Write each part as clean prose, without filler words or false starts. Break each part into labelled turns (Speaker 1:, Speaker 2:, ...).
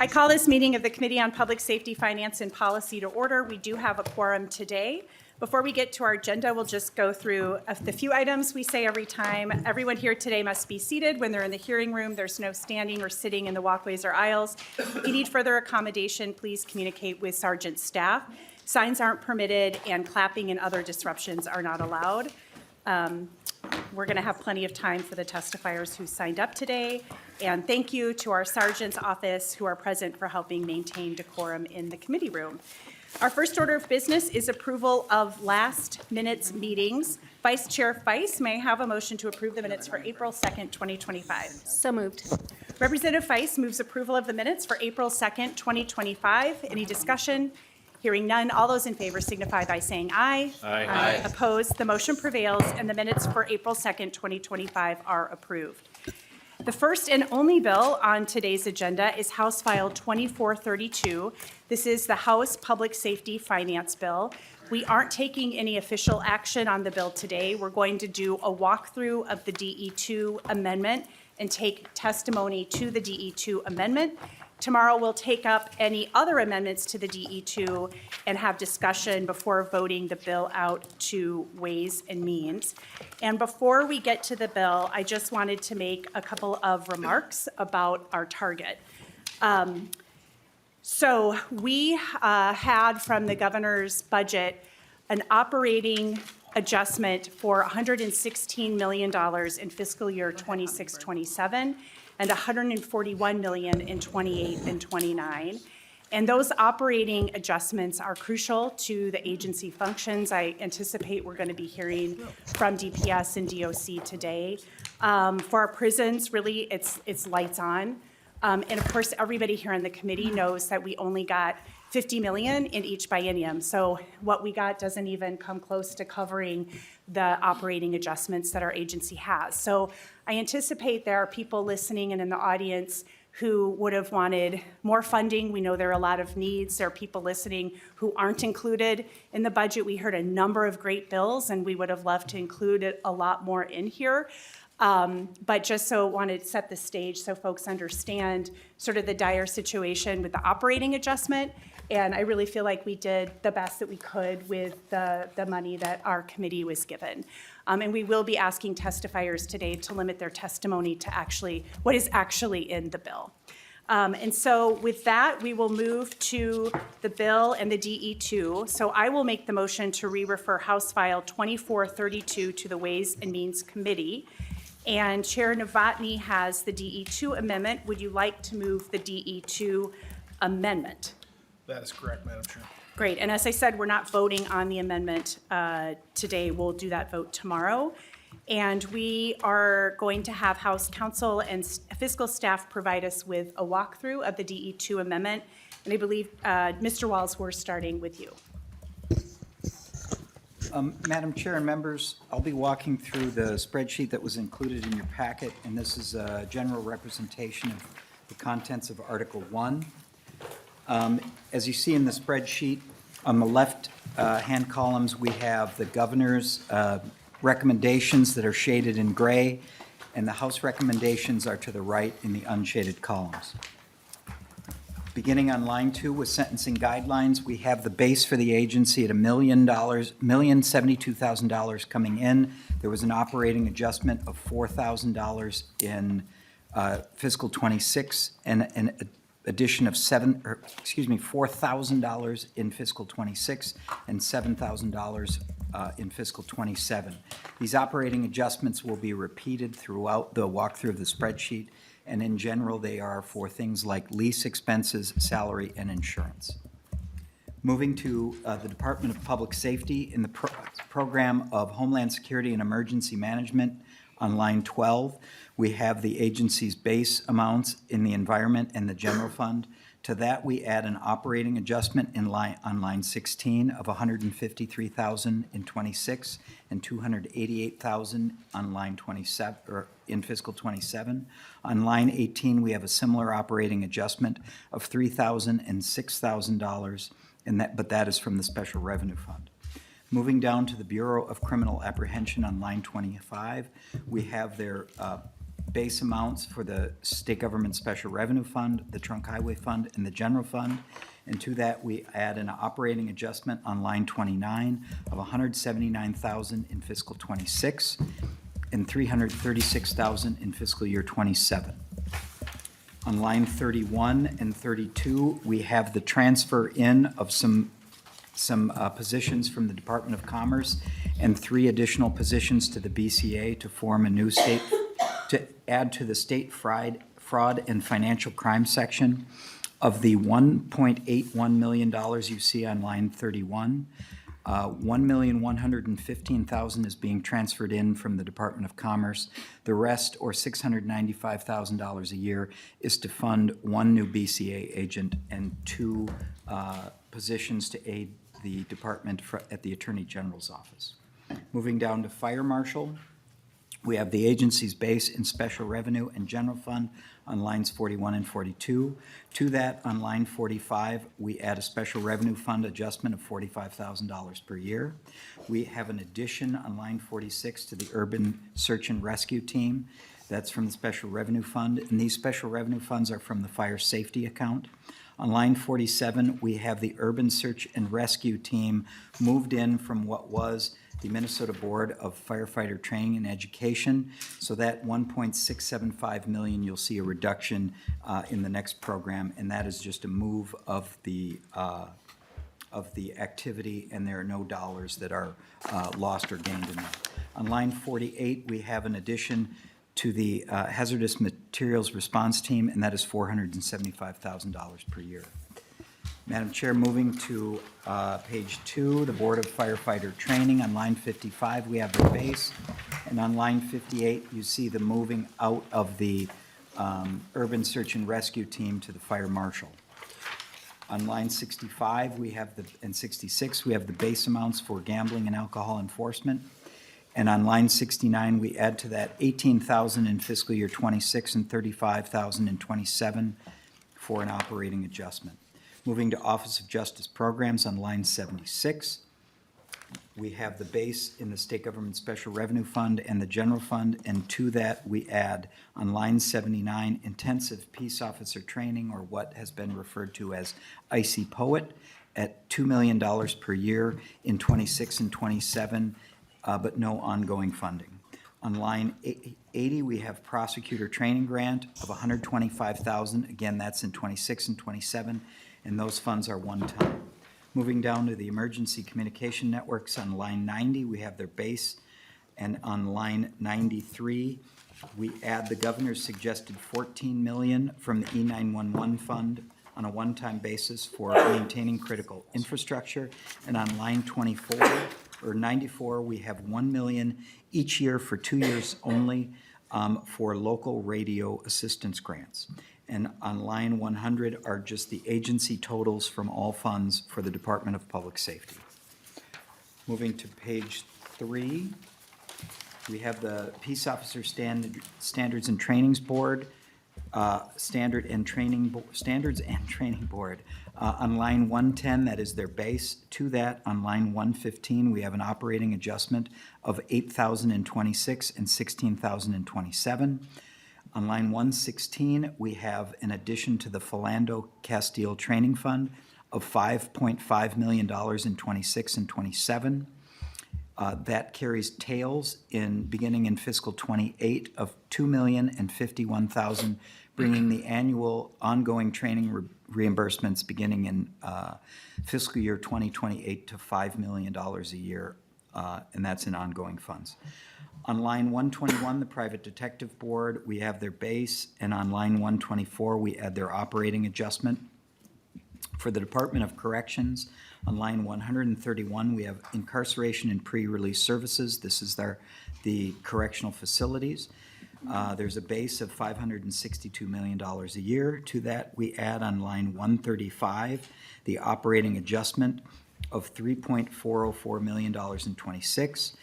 Speaker 1: I call this meeting of the Committee on Public Safety, Finance, and Policy to order. We do have a quorum today. Before we get to our agenda, we'll just go through the few items we say every time. Everyone here today must be seated when they're in the hearing room. There's no standing or sitting in the walkways or aisles. If you need further accommodation, please communicate with Sergeant staff. Signs aren't permitted, and clapping and other disruptions are not allowed. We're going to have plenty of time for the testifiers who signed up today. And thank you to our sergeant's office who are present for helping maintain decorum in the committee room. Our first order of business is approval of last minute's meetings. Vice Chair Feist, may I have a motion to approve the minutes for April 2nd, 2025?
Speaker 2: So moved.
Speaker 1: Representative Feist moves approval of the minutes for April 2nd, 2025. Any discussion? Hearing none, all those in favor signify by saying aye.
Speaker 3: Aye. Aye.
Speaker 1: Opposed, the motion prevails, and the minutes for April 2nd, 2025 are approved. The first and only bill on today's agenda is House File 2432. This is the House Public Safety Finance Bill. We aren't taking any official action on the bill today. We're going to do a walkthrough of the DE2 amendment and take testimony to the DE2 amendment. Tomorrow, we'll take up any other amendments to the DE2 and have discussion before voting the bill out to Ways and Means. And before we get to the bill, I just wanted to make a couple of remarks about our target. So we had from the governor's budget an operating adjustment for $116 million in fiscal year 26-27. And $141 million in 28 and 29. And those operating adjustments are crucial to the agency functions. I anticipate we're going to be hearing from DPS and DOC today. For our prisons, really, it's lights on. And of course, everybody here on the committee knows that we only got $50 million in each biennium. So what we got doesn't even come close to covering the operating adjustments that our agency has. So I anticipate there are people listening and in the audience who would have wanted more funding. We know there are a lot of needs. There are people listening who aren't included in the budget. We heard a number of great bills, and we would have loved to include a lot more in here. But just so wanted to set the stage so folks understand sort of the dire situation with the operating adjustment. And I really feel like we did the best that we could with the money that our committee was given. And we will be asking testifiers today to limit their testimony to actually what is actually in the bill. And so with that, we will move to the bill and the DE2. So I will make the motion to re-refer House File 2432 to the Ways and Means Committee. And Chair Novotny has the DE2 amendment. Would you like to move the DE2 amendment?
Speaker 3: That is correct, Madam Chair.
Speaker 1: Great. And as I said, we're not voting on the amendment today. We'll do that vote tomorrow. And we are going to have House Counsel and fiscal staff provide us with a walkthrough of the DE2 amendment. And I believe, Mr. Walls, we're starting with you.
Speaker 4: Madam Chair and members, I'll be walking through the spreadsheet that was included in your packet, and this is a general representation of the contents of Article 1. As you see in the spreadsheet, on the left hand columns, we have the governor's recommendations that are shaded in gray, and the House recommendations are to the right in the unshaded columns. Beginning on line 2 with sentencing guidelines, we have the base for the agency at $1,072,000 coming in. There was an operating adjustment of $4,000 in fiscal 26 and an addition of $4,000 in fiscal 26 and $7,000 in fiscal 27. These operating adjustments will be repeated throughout the walkthrough of the spreadsheet, and in general, they are for things like lease expenses, salary, and insurance. Moving to the Department of Public Safety in the program of Homeland Security and Emergency Management on line 12, we have the agency's base amounts in the environment and the general fund. To that, we add an operating adjustment on line 16 of $153,000 in 26 and $288,000 on line 27 or in fiscal 27. On line 18, we have a similar operating adjustment of $3,000 and $6,000, but that is from the Special Revenue Fund. Moving down to the Bureau of Criminal Apprehension on line 25, we have their base amounts for the State Government Special Revenue Fund, the Trunk Highway Fund, and the General Fund. And to that, we add an operating adjustment on line 29 of $179,000 in fiscal '26 and $336,000 in fiscal year '27. On line 31 and 32, we have the transfer in of some positions from the Department of Commerce and 3 additional positions to the BCA to form a new state, to add to the state fraud and financial crime section. Of the $1.81 million you see on line 31, $1,115,000 is being transferred in from the Department of Commerce. The rest, or $695,000 a year, is to fund 1 new BCA agent and 2 positions to aid the department at the Attorney General's office. Moving down to Fire Marshal, we have the agency's base in Special Revenue and General Fund on lines 41 and 42. To that, on line 45, we add a Special Revenue Fund adjustment of $45,000 per year. We have an addition on line 46 to the Urban Search and Rescue Team. That's from the Special Revenue Fund, and these Special Revenue Funds are from the Fire Safety account. On line 47, we have the Urban Search and Rescue Team moved in from what was the Minnesota Board of Firefighter Training and Education. So that $1.675 million, you'll see a reduction in the next program, and that is just a move of the activity, and there are no dollars that are lost or gained in that. On line 48, we have an addition to the Hazardous Materials Response Team, and that is $475,000 per year. Madam Chair, moving to page 2, the Board of Firefighter Training. On line 55, we have their base. And on line 58, you see the moving out of the Urban Search and Rescue Team to the Fire Marshal. On line 65, we have and 66, we have the base amounts for gambling and alcohol enforcement. And on line 69, we add to that $18,000 in fiscal year '26 and $35,000 in '27 for an operating adjustment. Moving to Office of Justice Programs on line 76, we have the base in the State Government Special Revenue Fund and the General Fund, and to that we add on line 79 intensive peace officer training, or what has been referred to as Icy Poet, at $2 million per year in '26 and '27, but no ongoing funding. On line 80, we have prosecutor training grant of $125,000. Again, that's in '26 and '27, and those funds are one-time. Moving down to the emergency communication networks, on line 90, we have their base, and on line 93, we add the governor's suggested $14 million from the E911 fund on a one-time basis for maintaining critical infrastructure. And on line 94, we have $1 million each year for 2 years only for local radio assistance grants. And on line 100 are just the agency totals from all funds for the Department of Public Safety. Moving to page 3, we have the Peace Officer Standards and Trainings Board, Standards and Training Board. On line 110, that is their base. To that, on line 115, we have an operating adjustment of $8,000 in '26 and $16,000 in '27. On line 116, we have an addition to the Philando Castile Training Fund of $5.5 million in '26 and '27. That carries tails beginning in fiscal '28 of $2,051,000, bringing the annual ongoing training reimbursements beginning in fiscal year 2028 to $5 million a year, and that's in ongoing funds. On line 121, the Private Detective Board, we have their base, and on line 124, we add their operating adjustment. For the Department of Corrections, on line 131, we have incarceration and pre-release services. This is the correctional facilities. There's a base of $562 million a year. To that, we add on line 135 the operating adjustment of $3.404 million in '26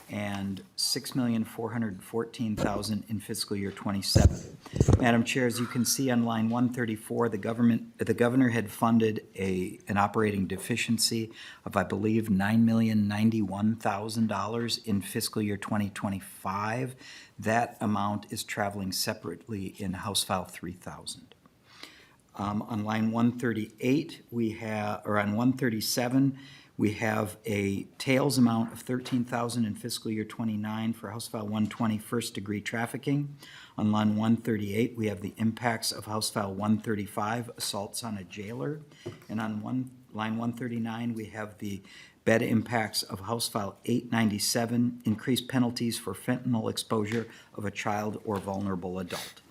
Speaker 4: and $6,414,000 in fiscal year '27. Madam Chair, as you can see on line 134, the governor had funded an operating deficiency of, I believe, $9,091,000 in fiscal year 2025. That amount is traveling separately in House File 3000. On line 138, on 137, we have a tails amount of $13,000 in fiscal year '29 for House File 120, first-degree trafficking. On line 138, we have the impacts of House File 135, assaults on a jailer. And on line 139, we have the bed impacts of House File 897, increased penalties for fentanyl exposure of a child or vulnerable adult.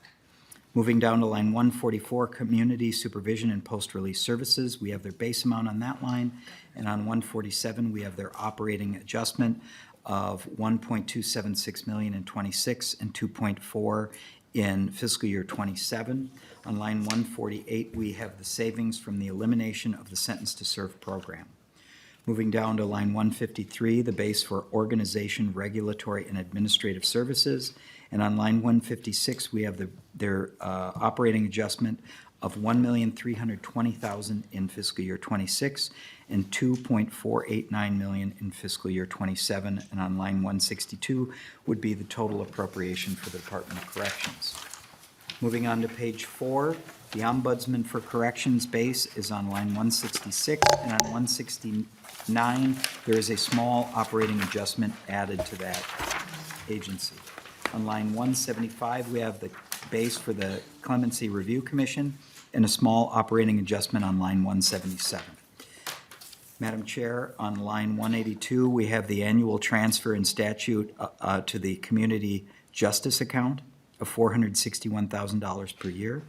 Speaker 4: Moving down to line 144, community supervision and post-release services, we have their base amount on that line. And on 147, we have their operating adjustment of $1.276 million in '26 and $2.4 in fiscal year '27. On line 148, we have the savings from the elimination of the Sentence to Serve program. Moving down to line 153, the base for organization, regulatory, and administrative services. And on line 156, we have their operating adjustment of $1,320,000 in fiscal year '26 and $2.489 million in fiscal year '27. And on line 162 would be the total appropriation for the Department of Corrections. Moving on to page 4, the Ombudsman for Corrections base is on line 166, and on 169, there is a small operating adjustment added to that agency. On line 175, we have the base for the Clemency Review Commission and a small operating adjustment on line 177. Madam Chair, on line 182, we have the annual transfer in statute to the Community Justice account of $461,000 per year.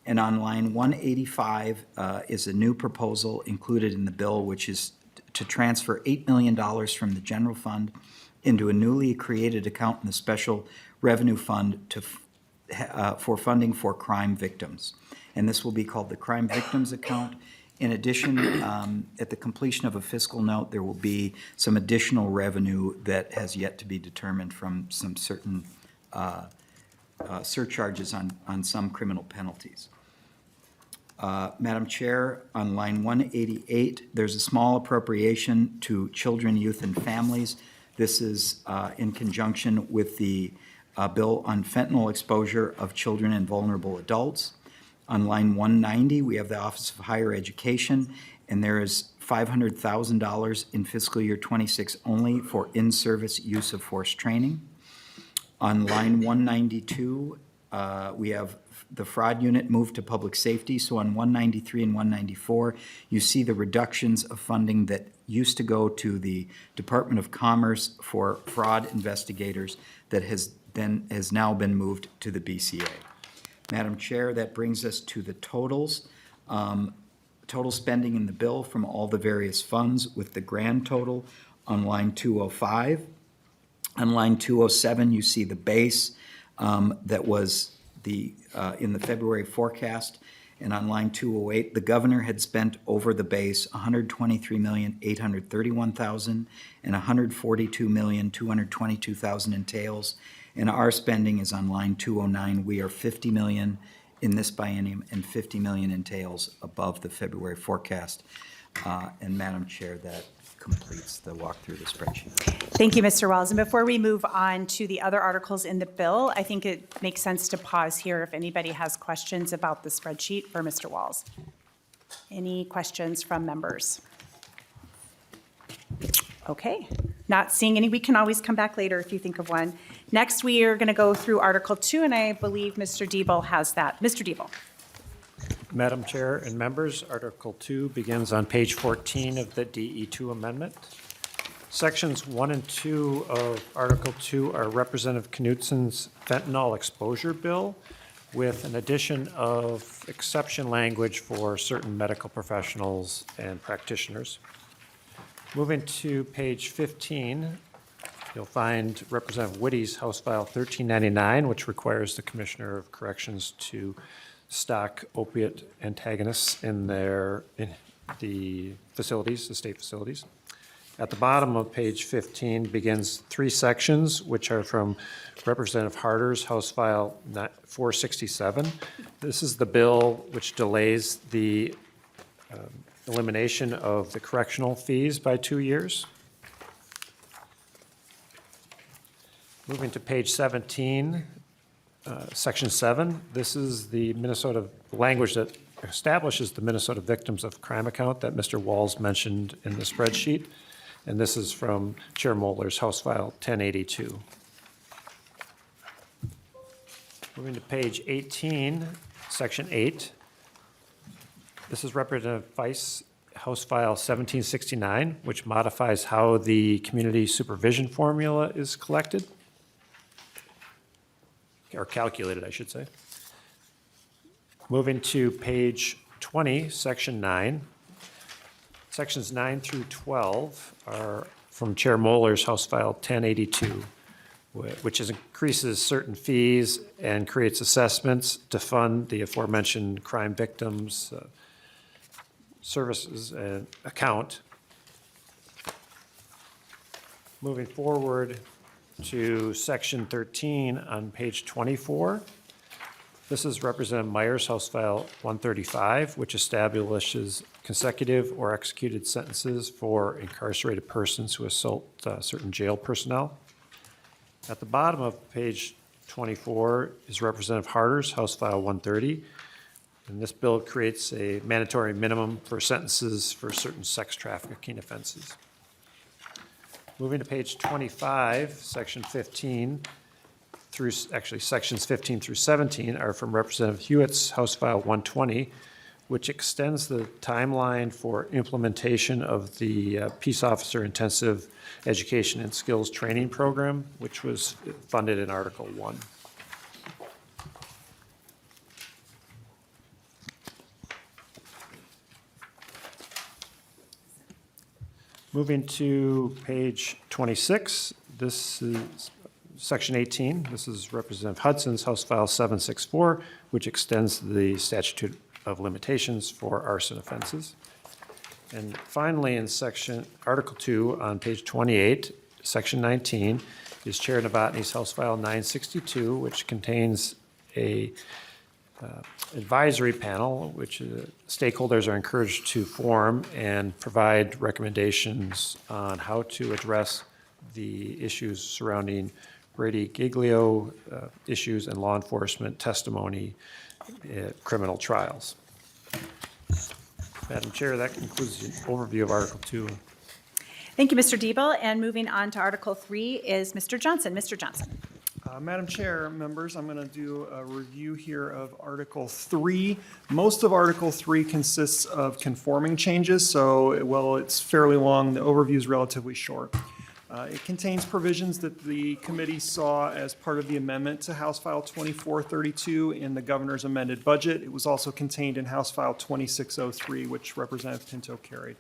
Speaker 4: And on line 185 is a new proposal included in the bill, which is to transfer $8 million from the general fund into a newly created account in the Special Revenue Fund for funding for crime victims. And this will be called the Crime Victims Account. In addition, at the completion of a fiscal note, there will be some additional revenue that has yet to be determined from some certain surcharges on some criminal penalties. Madam Chair, on line 188, there's a small appropriation to children, youth, and families. This is in conjunction with the bill on fentanyl exposure of children and vulnerable adults. On line 190, we have the Office of Higher Education, and there is $500,000 in fiscal year '26 only for in-service use of force training. On line 192, we have the fraud unit moved to public safety. So on 193 and 194, you see the reductions of funding that used to go to the Department of Commerce for fraud investigators that has now been moved to the BCA. Madam Chair, that brings us to the totals. Total spending in the bill from all the various funds with the grand total on line 205. On line 207, you see the base that was in the February forecast. And on line 208, the governor had spent over the base $123,831,000 and $142,222,000 in tails. And our spending is on line 209. We are $50 million in this biennium and $50 million in tails above the February forecast. And Madam Chair, that completes the walk through the spreadsheet.
Speaker 1: Thank you, Mr. Wells. And before we move on to the other articles in the bill, I think it makes sense to pause here if anybody has questions about the spreadsheet for Mr. Wells. Any questions from members? Okay, not seeing any. We can always come back later if you think of one. Next, we are going to go through Article 2, and I believe Mr. Diebel has that. Mr. Diebel.
Speaker 2: Madam Chair and members, Article 2 begins on page 14 of the DE2 amendment. Sections 1 and 2 of Article 2 are Representative Knutson's fentanyl exposure bill with an addition of exception language for certain medical professionals and practitioners. Moving to page 15, you'll find Representative Whitty's House File 1399, which requires the Commissioner of Corrections to stock opiate antagonists in the facilities, the state facilities. At the bottom of page 15 begins 3 sections, which are from Representative Harder's House File 467. This is the bill which delays the elimination of the correctional fees by 2 years. Moving to page 17, section 7, this is the Minnesota language that establishes the Minnesota Victims of Crime account that Mr. Walls mentioned in the spreadsheet. And this is from Chair Moeller's House File 1082. Moving to page 18, section 8. This is Representative Vice House File 1769, which modifies how the community supervision formula is collected, or calculated, I should say. Moving to page 20, section 9. Sections 9 through 12 are from Chair Moeller's House File 1082, which increases certain fees and creates assessments to fund the aforementioned crime victims services account. Moving forward to section 13 on page 24. This is Representative Meyer's House File 135, which establishes consecutive or executed sentences for incarcerated persons who assault certain jail personnel. At the bottom of page 24 is Representative Harder's House File 130, and this bill creates a mandatory minimum for sentences for certain sex trafficking offenses. Moving to page 25, section 15, through, actually, sections 15 through 17 are from Representative Hewitt's House File 120, which extends the timeline for implementation of the Peace Officer Intensive Education and Skills Training Program, which was funded in Article 1. Moving to page 26, this is Section 18. This is Representative Hudson's House File 764, which extends the statute of limitations for arson offenses. And finally, in Article 2 on page 28, Section 19, is Chair Novotny's House File 962, which contains a advisory panel, which stakeholders are encouraged to form and provide recommendations on how to address the issues surrounding Brady Giglio issues and law enforcement testimony at criminal trials. Madam Chair, that concludes the overview of Article 2.
Speaker 1: Thank you, Mr. Diebel. And moving on to Article 3 is Mr. Johnson. Mr. Johnson.
Speaker 3: Madam Chair, members, I'm going to do a review here of Article 3. Most of Article 3 consists of conforming changes, so while it's fairly long, the overview is relatively short. It contains provisions that the committee saw as part of the amendment to House File 2432 in the governor's amended budget. It was also contained in House File 2603, which Representative Pinto carried.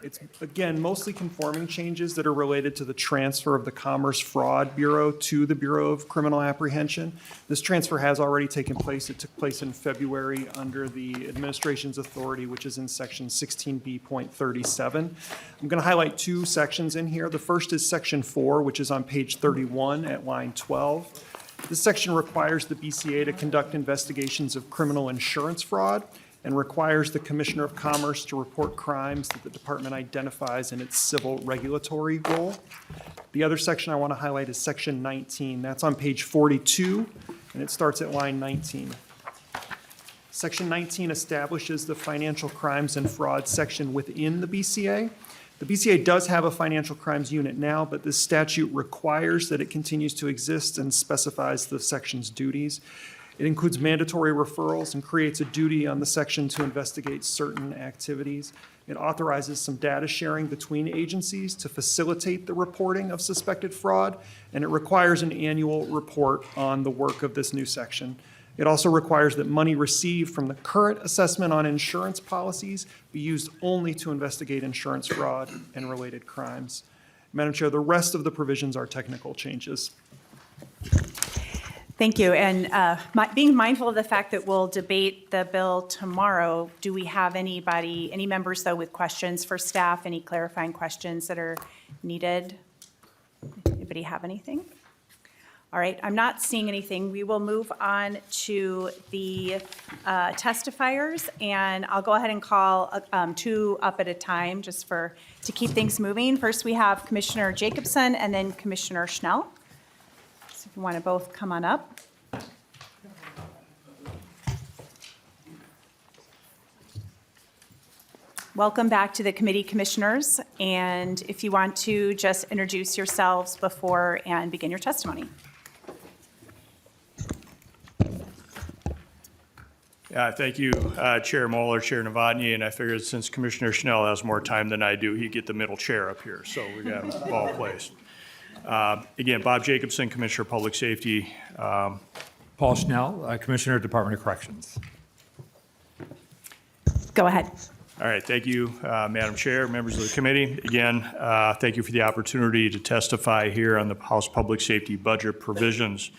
Speaker 3: It's, again, mostly conforming changes that are related to the transfer of the Commerce Fraud Bureau to the Bureau of Criminal Apprehension. This transfer has already taken place. It took place in February under the administration's authority, which is in Section 16B.37. I'm going to highlight 2 sections in here. The first is Section 4, which is on page 31 at line 12. This section requires the BCA to conduct investigations of criminal insurance fraud and requires the Commissioner of Commerce to report crimes that the department identifies in its civil regulatory role. The other section I want to highlight is Section 19. That's on page 42, and it starts at line 19. Section 19 establishes the financial crimes and fraud section within the BCA. The BCA does have a financial crimes unit now, but this statute requires that it continues to exist and specifies the section's duties. It includes mandatory referrals and creates a duty on the section to investigate certain activities. It authorizes some data sharing between agencies to facilitate the reporting of suspected fraud, and it requires an annual report on the work of this new section. It also requires that money received from the current assessment on insurance policies be used only to investigate insurance fraud and related crimes. Madam Chair, the rest of the provisions are technical changes.
Speaker 1: Thank you. And being mindful of the fact that we'll debate the bill tomorrow, do we have any members, though, with questions for staff, any clarifying questions that are needed? Anybody have anything? All right, I'm not seeing anything. We will move on to the testifiers, and I'll go ahead and call two up at a time just to keep things moving. First, we have Commissioner Jacobson and then Commissioner Schnell. So if you want to both come on up. Welcome back to the committee, commissioners, and if you want to just introduce yourselves before and begin your testimony.
Speaker 5: Thank you, Chair Moeller, Chair Novotny, and I figured since Commissioner Schnell has more time than I do, he'd get the middle chair up here, so we got him all placed. Again, Bob Jacobson, Commissioner of Public Safety.
Speaker 6: Paul Schnell, Commissioner, Department of Corrections.
Speaker 1: Go ahead.
Speaker 5: All right, thank you, Madam Chair, members of the committee. Again, thank you for the opportunity to testify here on the House Public Safety budget provisions.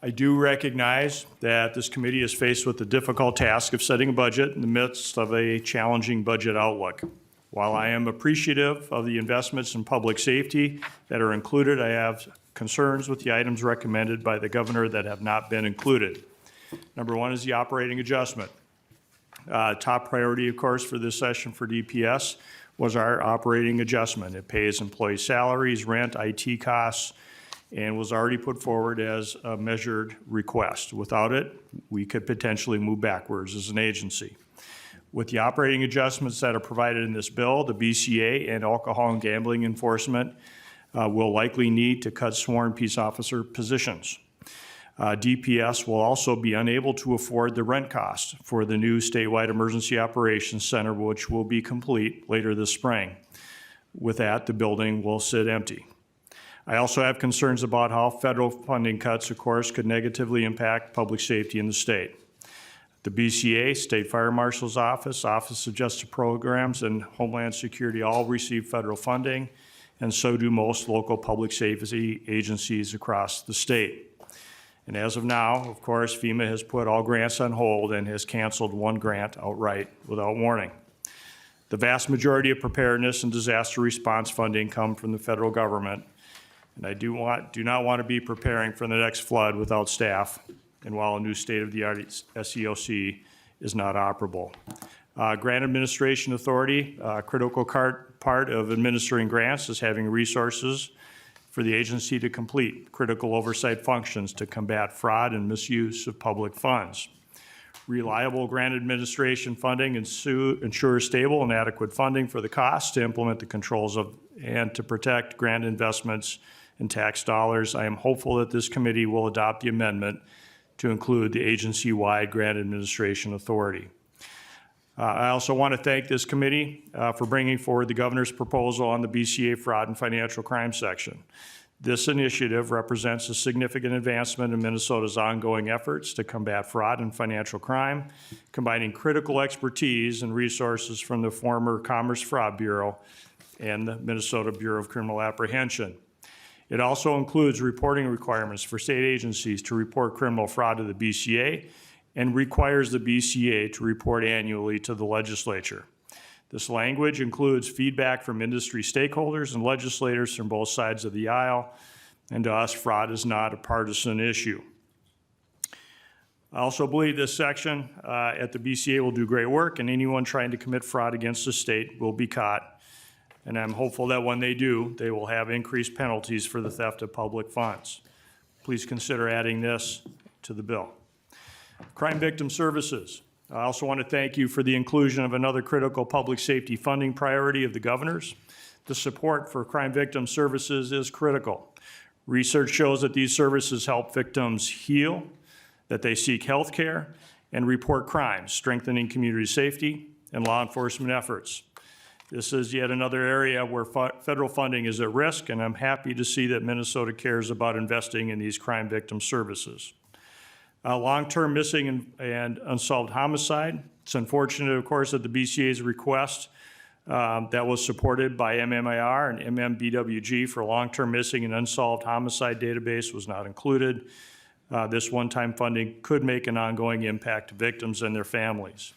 Speaker 5: I do recognize that this committee is faced with the difficult task of setting a budget in the midst of a challenging budget outlook. While I am appreciative of the investments in public safety that are included, I have concerns with the items recommended by the governor that have not been included. Number one is the operating adjustment. Top priority, of course, for this session for DPS was our operating adjustment. It pays employee salaries, rent, IT costs, and was already put forward as a measured request. Without it, we could potentially move backwards as an agency. With the operating adjustments that are provided in this bill, the BCA and alcohol and gambling enforcement will likely need to cut sworn peace officer positions. DPS will also be unable to afford the rent cost for the new statewide emergency operations center, which will be complete later this spring. With that, the building will sit empty. I also have concerns about how federal funding cuts, of course, could negatively impact public safety in the state. The BCA, State Fire Marshal's Office, Office of Justice Programs, and Homeland Security all receive federal funding, and so do most local public safety agencies across the state. And as of now, of course, FEMA has put all grants on hold and has canceled one grant outright without warning. The vast majority of preparedness and disaster response funding come from the federal government, and I do not want to be preparing for the next flood without staff, and while a new state-of-the-art SEOC is not operable. Grant Administration Authority, a critical part of administering grants is having resources for the agency to complete critical oversight functions to combat fraud and misuse of public funds. Reliable grant administration funding ensures stable and adequate funding for the costs to implement the controls of and to protect grant investments and tax dollars. I am hopeful that this committee will adopt the amendment to include the agency-wide grant administration authority. I also want to thank this committee for bringing forward the governor's proposal on the BCA fraud and financial crime section. This initiative represents a significant advancement in Minnesota's ongoing efforts to combat fraud and financial crime, combining critical expertise and resources from the former Commerce Fraud Bureau and the Minnesota Bureau of Criminal Apprehension. It also includes reporting requirements for state agencies to report criminal fraud to the BCA and requires the BCA to report annually to the legislature. This language includes feedback from industry stakeholders and legislators from both sides of the aisle, and to us, fraud is not a partisan issue. I also believe this section at the BCA will do great work, and anyone trying to commit fraud against the state will be caught. And I'm hopeful that when they do, they will have increased penalties for the theft of public funds. Please consider adding this to the bill. Crime Victim Services. I also want to thank you for the inclusion of another critical public safety funding priority of the governor's. The support for crime victim services is critical. Research shows that these services help victims heal, that they seek health care, and report crimes, strengthening community safety and law enforcement efforts. This is yet another area where federal funding is at risk, and I'm happy to see that Minnesota cares about investing in these crime victim services. Long-term missing and unsolved homicide. It's unfortunate, of course, that the BCA's request that was supported by MMIR and MMBWG for long-term missing and unsolved homicide database was not included. this one-time funding could make an ongoing impact to victims and their families.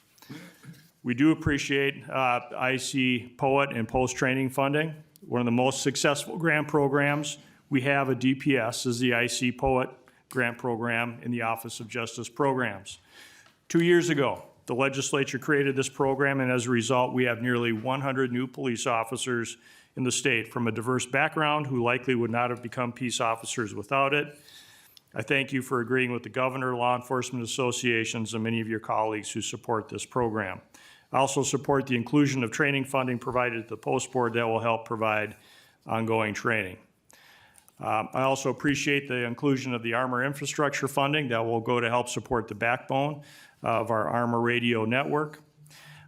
Speaker 5: We do appreciate IC POET and post-training funding. One of the most successful grant programs we have at DPS is the IC POET grant program in the Office of Justice Programs. 2 years ago, the legislature created this program, and as a result, we have nearly 100 new police officers in the state from a diverse background who likely would not have become peace officers without it. I thank you for agreeing with the governor, law enforcement associations, and many of your colleagues who support this program. I also support the inclusion of training funding provided to the post board that will help provide ongoing training. I also appreciate the inclusion of the armor infrastructure funding that will go to help support the backbone of our armor radio network.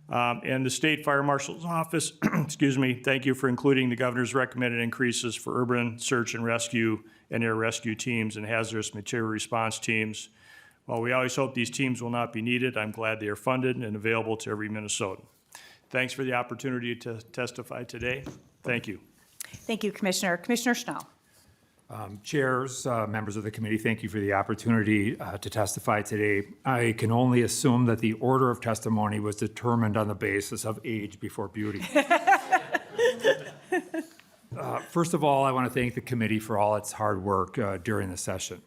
Speaker 5: And the State Fire Marshal's Office, excuse me, thank you for including the governor's recommended increases for urban search and rescue and air rescue teams and hazardous material response teams. While we always hope these teams will not be needed, I'm glad they are funded and available to every Minnesotan. Thanks for the opportunity to testify today. Thank you.
Speaker 1: Thank you, Commissioner. Commissioner Schnell.
Speaker 6: Chairs, members of the committee, thank you for the opportunity to testify today. I can only assume that the order of testimony was determined on the basis of age before beauty. First of all, I want to thank the committee for all its hard work during the session.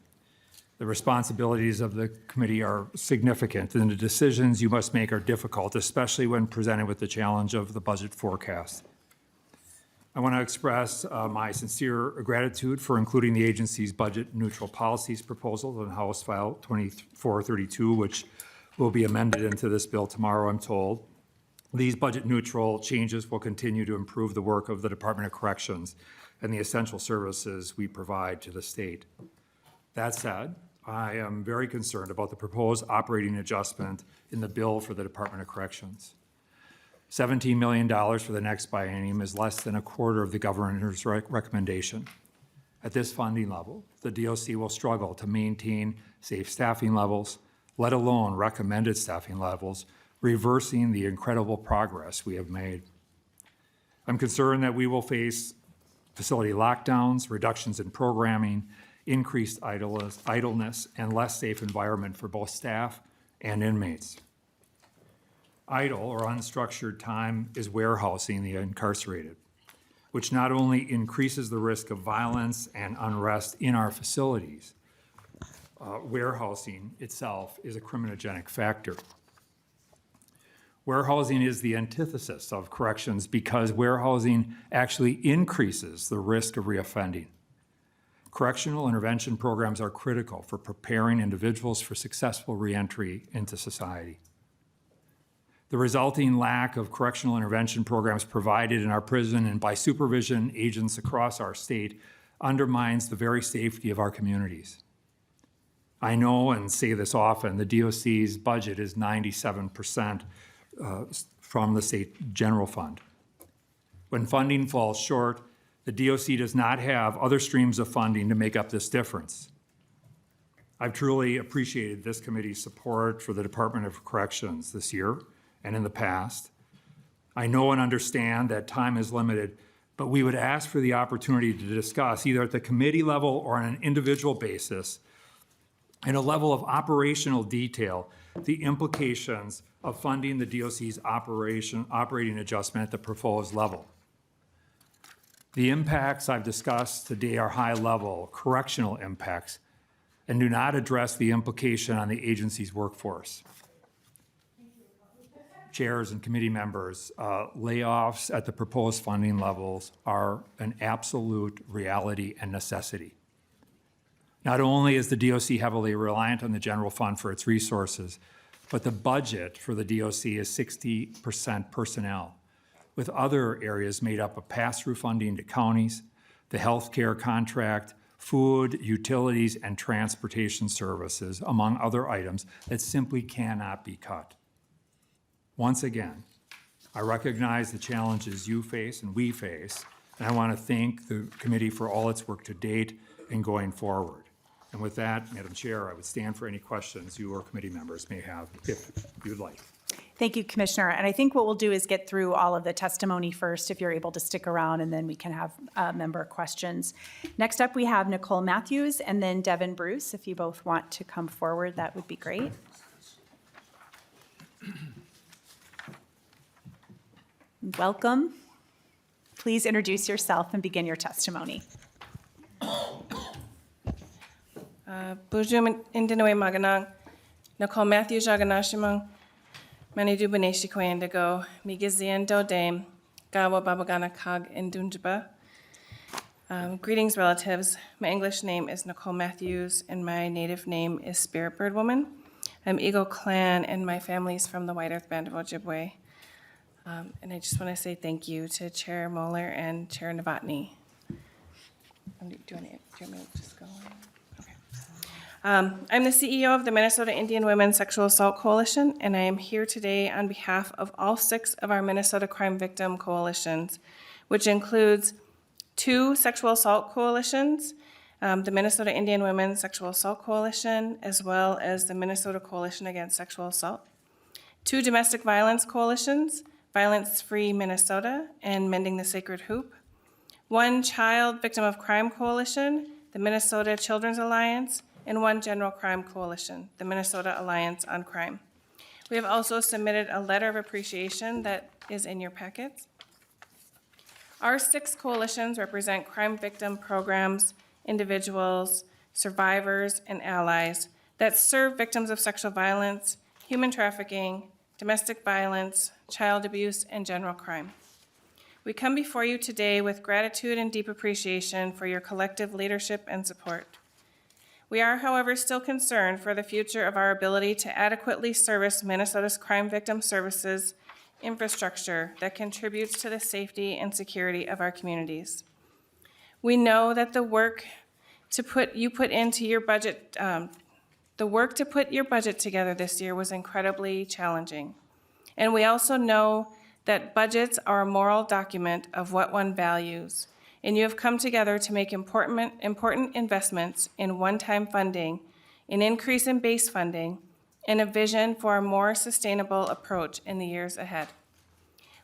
Speaker 6: The responsibilities of the committee are significant, and the decisions you must make are difficult, especially when presented with the challenge of the budget forecast. I want to express my sincere gratitude for including the agency's budget neutral policies proposal in House File 2432, which will be amended into this bill tomorrow, I'm told. These budget neutral changes will continue to improve the work of the Department of Corrections and the essential services we provide to the state. That said, I am very concerned about the proposed operating adjustment in the bill for the Department of Corrections. $17 million for the next biennium is less than a quarter of the governor's recommendation. At this funding level, the DOC will struggle to maintain safe staffing levels, let alone recommended staffing levels, reversing the incredible progress we have made. I'm concerned that we will face facility lockdowns, reductions in programming, increased idleness, and less safe environment for both staff and inmates. Idle or unstructured time is warehousing the incarcerated, which not only increases the risk of violence and unrest in our facilities, warehousing itself is a criminogenic factor. Warehousing is the antithesis of corrections because warehousing actually increases the risk of reoffending. Correctional intervention programs are critical for preparing individuals for successful reentry into society. The resulting lack of correctional intervention programs provided in our prison and by supervision agents across our state undermines the very safety of our communities. I know and say this often, the DOC's budget is 97% from the state general fund. When funding falls short, the DOC does not have other streams of funding to make up this difference. I've truly appreciated this committee's support for the Department of Corrections this year and in the past. I know and understand that time is limited, but we would ask for the opportunity to discuss, either at the committee level or on an individual basis, in a level of operational detail, the implications of funding the DOC's operating adjustment at the proposed level. The impacts I've discussed today are high-level correctional impacts and do not address the implication on the agency's workforce. Chairs and committee members, layoffs at the proposed funding levels are an absolute reality and necessity. Not only is the DOC heavily reliant on the general fund for its resources, but the budget for the DOC is 60% personnel, with other areas made up of pass-through funding to counties, the healthcare contract, food, utilities, and transportation services, among other items that simply cannot be cut. Once again, I recognize the challenges you face and we face, and I want to thank the committee for all its work to date and going forward. And with that, Madam Chair, I would stand for any questions you or committee members may have, if you'd like.
Speaker 1: Thank you, Commissioner. And I think what we'll do is get through all of the testimony first, if you're able to stick around, and then we can have member questions. Next up, we have Nicole Matthews and then Devin Bruce. If you both want to come forward, that would be great. Welcome. Please introduce yourself and begin your testimony.
Speaker 7: Bonjour, Indinoe Maganang, Nicole Matthews Jaganashimang, Manidu Beneshi Indigo, Migizian Dodame, Gawa Babagana Kag Indunjaba. Greetings, relatives. My English name is Nicole Matthews, and my native name is Spirit Bird Woman. I'm Eagle Clan, and my family's from the White Earth Band of Ojibwe. And I just want to say thank you to Chair Moeller and Chair Novotny. Do you want me to just go on? Okay. I'm the CEO of the Minnesota Indian Women Sexual Assault Coalition, and I am here today on behalf of all 6 of our Minnesota Crime Victim Coalitions, which includes 2 sexual assault coalitions, the Minnesota Indian Women Sexual Assault Coalition, as well as the Minnesota Coalition Against Sexual Assault, 2 domestic violence coalitions, Violence Free Minnesota and Mending the Sacred Hoop, 1 child victim of crime coalition, the Minnesota Children's Alliance, and 1 general crime coalition, the Minnesota Alliance on Crime. We have also submitted a letter of appreciation that is in your packets. Our 6 coalitions represent crime victim programs, individuals, survivors, and allies that serve victims of sexual violence, human trafficking, domestic violence, child abuse, and general crime. We come before you today with gratitude and deep appreciation for your collective leadership and support. We are, however, still concerned for the future of our ability to adequately service Minnesota's crime victim services infrastructure that contributes to the safety and security of our communities. We know that the work to put your budget together this year was incredibly challenging. And we also know that budgets are a moral document of what one values. And you have come together to make important investments in one-time funding, an increase in base funding, and a vision for a more sustainable approach in the years ahead.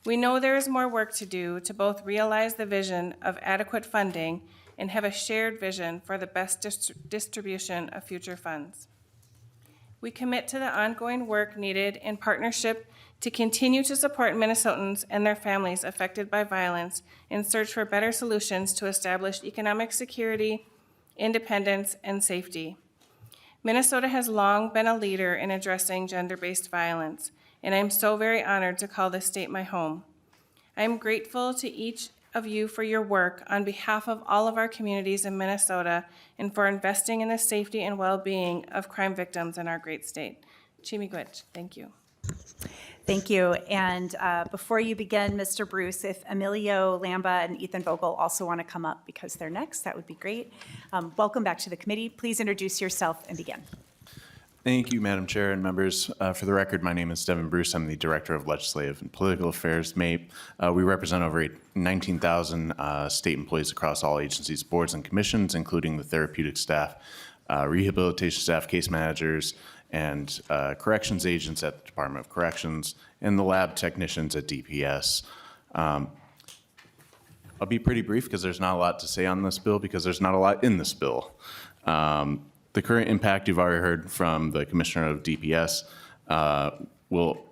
Speaker 7: We know there is more work to do to both realize the vision of adequate funding and have a shared vision for the best distribution of future funds. We commit to the ongoing work needed in partnership to continue to support Minnesotans and their families affected by violence and search for better solutions to establish economic security, independence, and safety. Minnesota has long been a leader in addressing gender-based violence, and I'm so very honored to call this state my home. I am grateful to each of you for your work on behalf of all of our communities in Minnesota and for investing in the safety and well-being of crime victims in our great state. Chimigwich, thank you.
Speaker 1: Thank you. And before you begin, Mr. Bruce, if Emilio Lamba and Ethan Vogel also want to come up because they're next, that would be great. Welcome back to the committee. Please introduce yourself and begin.
Speaker 8: Thank you, Madam Chair and members. For the record, my name is Devin Bruce. I'm the Director of Legislative and Political Affairs, MAPE. We represent over 19,000 state employees across all agencies, boards, and commissions, including the therapeutic staff, rehabilitation staff, case managers, and corrections agents at the Department of Corrections, and the lab technicians at DPS. I'll be pretty brief because there's not a lot to say on this bill because there's not a lot in this bill. The current impact you've already heard from the Commissioner of DPS will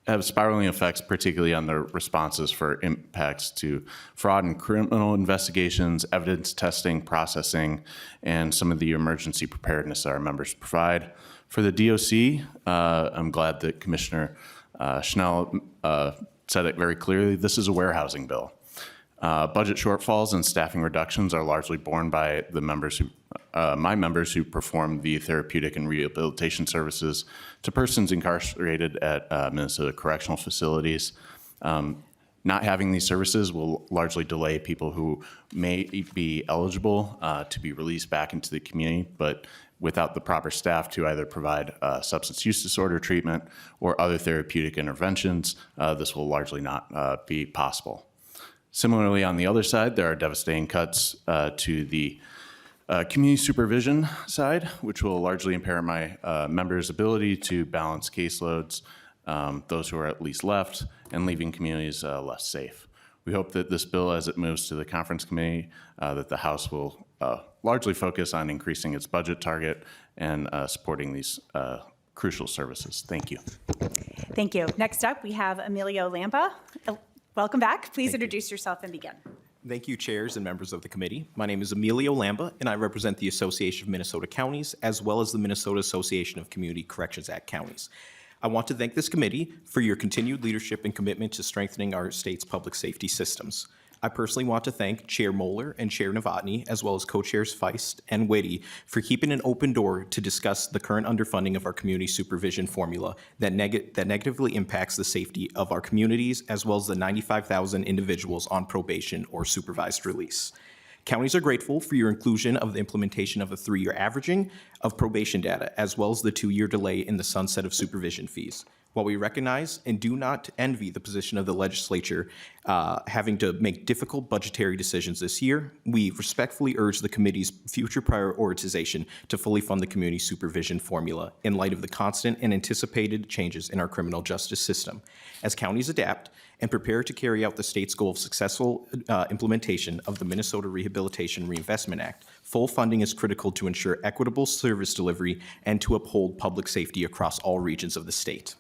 Speaker 8: have spiraling effects, particularly on the responses for impacts to fraud and criminal investigations, evidence testing, processing, and some of the emergency preparedness that our members provide. For the DOC, I'm glad that Commissioner Schnell said it very clearly. This is a warehousing bill. Budget shortfalls and staffing reductions are largely borne by the members who, my members who perform the therapeutic and rehabilitation services to persons incarcerated at Minnesota correctional facilities. Not having these services will largely delay people who may be eligible to be released back into the community, but without the proper staff to either provide substance use disorder treatment or other therapeutic interventions, this will largely not be possible. Similarly, on the other side, there are devastating cuts to the community supervision side, which will largely impair my members' ability to balance caseloads those who are at least left, and leaving communities less safe. We hope that this bill, as it moves to the conference committee, that the House will largely focus on increasing its budget target and supporting these crucial services. Thank you.
Speaker 1: Thank you. Next up, we have Emilio Lamba. Welcome back. Please introduce yourself and begin.
Speaker 9: Thank you, chairs and members of the committee. My name is Emilio Lamba, and I represent the Association of Minnesota Counties, as well as the Minnesota Association of Community Corrections Act Counties. I want to thank this committee for your continued leadership and commitment to strengthening our state's public safety systems. I personally want to thank Chair Moeller and Chair Novotny, as well as co-chairs Feist and Whitty, for keeping an open door to discuss the current underfunding of our community supervision formula that negatively impacts the safety of our communities, as well as the 95,000 individuals on probation or supervised release. Counties are grateful for your inclusion of the implementation of a 3-year averaging of probation data, as well as the 2-year delay in the sunset of supervision fees. While we recognize and do not envy the position of the legislature having to make difficult budgetary decisions this year, we respectfully urge the committee's future prioritization to fully fund the community supervision formula in light of the constant and anticipated changes in our criminal justice system. As counties adapt and prepare to carry out the state's goal of successful implementation of the Minnesota Rehabilitation Reinvestment Act, full funding is critical to ensure equitable service delivery and to uphold public safety across all regions of the state.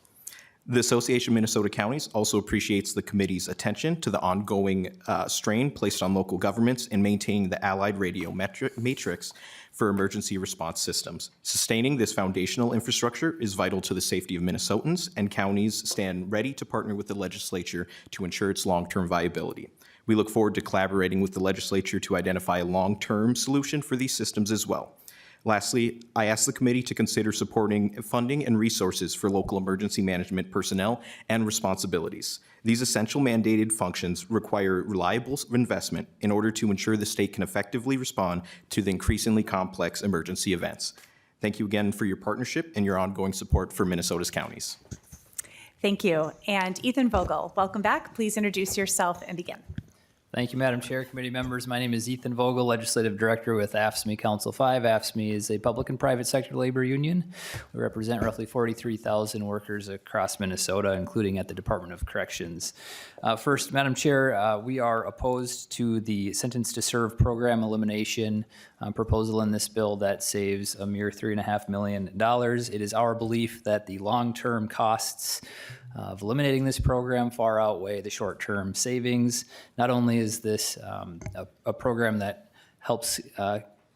Speaker 9: The Association of Minnesota Counties also appreciates the committee's attention to the ongoing strain placed on local governments in maintaining the Allied Radio matrix for emergency response systems. Sustaining this foundational infrastructure is vital to the safety of Minnesotans, and counties stand ready to partner with the legislature to ensure its long-term viability. We look forward to collaborating with the legislature to identify a long-term solution for these systems as well. Lastly, I ask the committee to consider supporting funding and resources for local emergency management personnel and responsibilities. These essential mandated functions require reliable investment in order to ensure the state can effectively respond to the increasingly complex emergency events. Thank you again for your partnership and your ongoing support for Minnesota's counties.
Speaker 1: Thank you. And Ethan Vogel, welcome back. Please introduce yourself and begin.
Speaker 10: Thank you, Madam Chair, committee members. My name is Ethan Vogel, Legislative Director with AFSCME Council 5. AFSCME is a public and private sector labor union. We represent roughly 43,000 workers across Minnesota, including at the Department of Corrections. First, Madam Chair, we are opposed to the sentence to serve program elimination proposal in this bill that saves a mere $3.5 million. It is our belief that the long-term costs of eliminating this program far outweigh the short-term savings. Not only is this a program that helps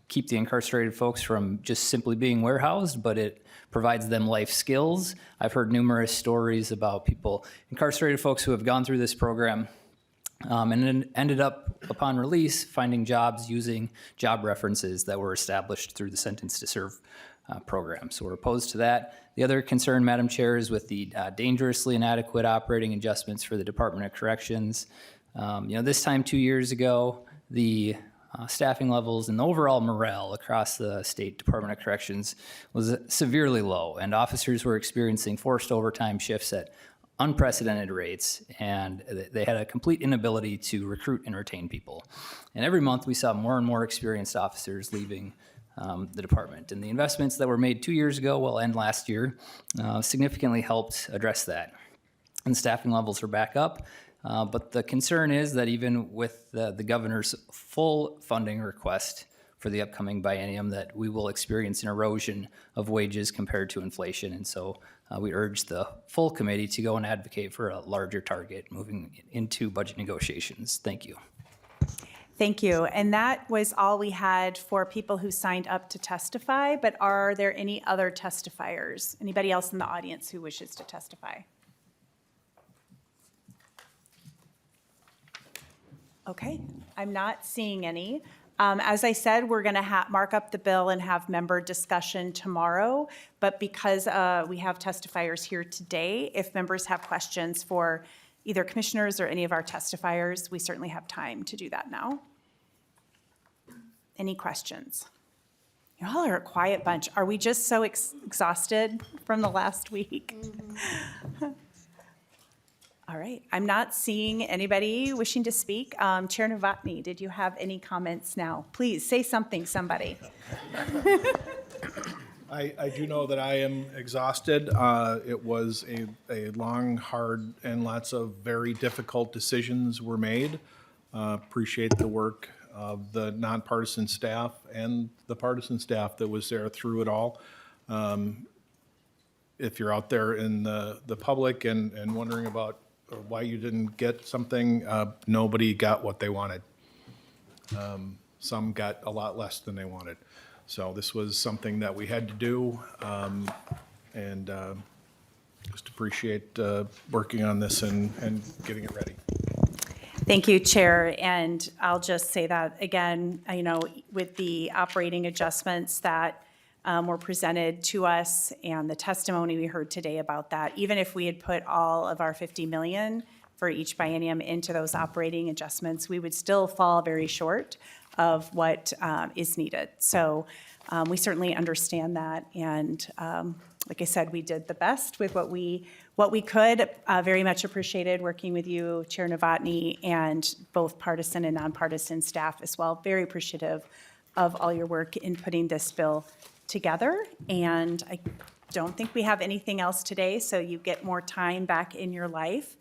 Speaker 10: keep the incarcerated folks from just simply being warehoused, but it provides them life skills. I've heard numerous stories about people, incarcerated folks who have gone through this program and then ended up, upon release, finding jobs using job references that were established through the Sentence to Serve program. So we're opposed to that. The other concern, Madam Chair, is with the dangerously inadequate operating adjustments for the Department of Corrections. This time 2 years ago, the staffing levels and the overall morale across the State Department of Corrections was severely low, and officers were experiencing forced overtime shifts at unprecedented rates, and they had a complete inability to recruit and retain people. And every month we saw more and more experienced officers leaving the department. And the investments that were made 2 years ago, and last year, significantly helped address that. And staffing levels are back up. But the concern is that even with the governor's full funding request for the upcoming biennium, that we will experience an erosion of wages compared to inflation. And so we urge the full committee to go and advocate for a larger target moving into budget negotiations. Thank you.
Speaker 1: Thank you. And that was all we had for people who signed up to testify, but are there any other testifiers? Anybody else in the audience who wishes to testify? Okay, I'm not seeing any. As I said, we're going to mark up the bill and have member discussion tomorrow, but because we have testifiers here today, if members have questions for either commissioners or any of our testifiers, we certainly have time to do that now. Any questions? You all are a quiet bunch. Are we just so exhausted from the last week? All right, I'm not seeing anybody wishing to speak. Chair Novotny, did you have any comments now? Please say something, somebody.
Speaker 11: I do know that I am exhausted. It was a long, hard, and lots of very difficult decisions were made. Appreciate the work of the nonpartisan staff and the partisan staff that was there through it all. If you're out there in the public and wondering about why you didn't get something, nobody got what they wanted. Some got a lot less than they wanted. So this was something that we had to do, and just appreciate working on this and getting it ready.
Speaker 1: Thank you, Chair. And I'll just say that again, with the operating adjustments that were presented to us and the testimony we heard today about that, even if we had put all of our 50 million for each biennium into those operating adjustments, we would still fall very short of what is needed. So we certainly understand that. And like I said, we did the best with what we could. Very much appreciated working with you, Chair Novotny, and both partisan and nonpartisan staff as well. Very appreciative of all your work in putting this bill together. And I don't think we have anything else today, so you get more time back in your life.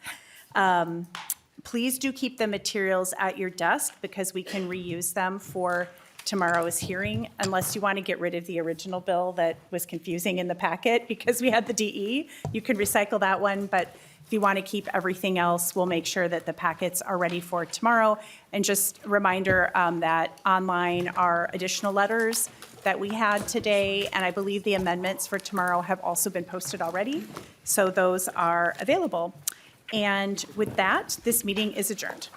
Speaker 1: Please do keep the materials at your desk because we can reuse them for tomorrow's hearing, unless you want to get rid of the original bill that was confusing in the packet because we had the DE. You can recycle that one, but if you want to keep everything else, we'll make sure that the packets are ready for tomorrow. And just a reminder that online are additional letters that we had today, and I believe the amendments for tomorrow have also been posted already, so those are available. And with that, this meeting is adjourned.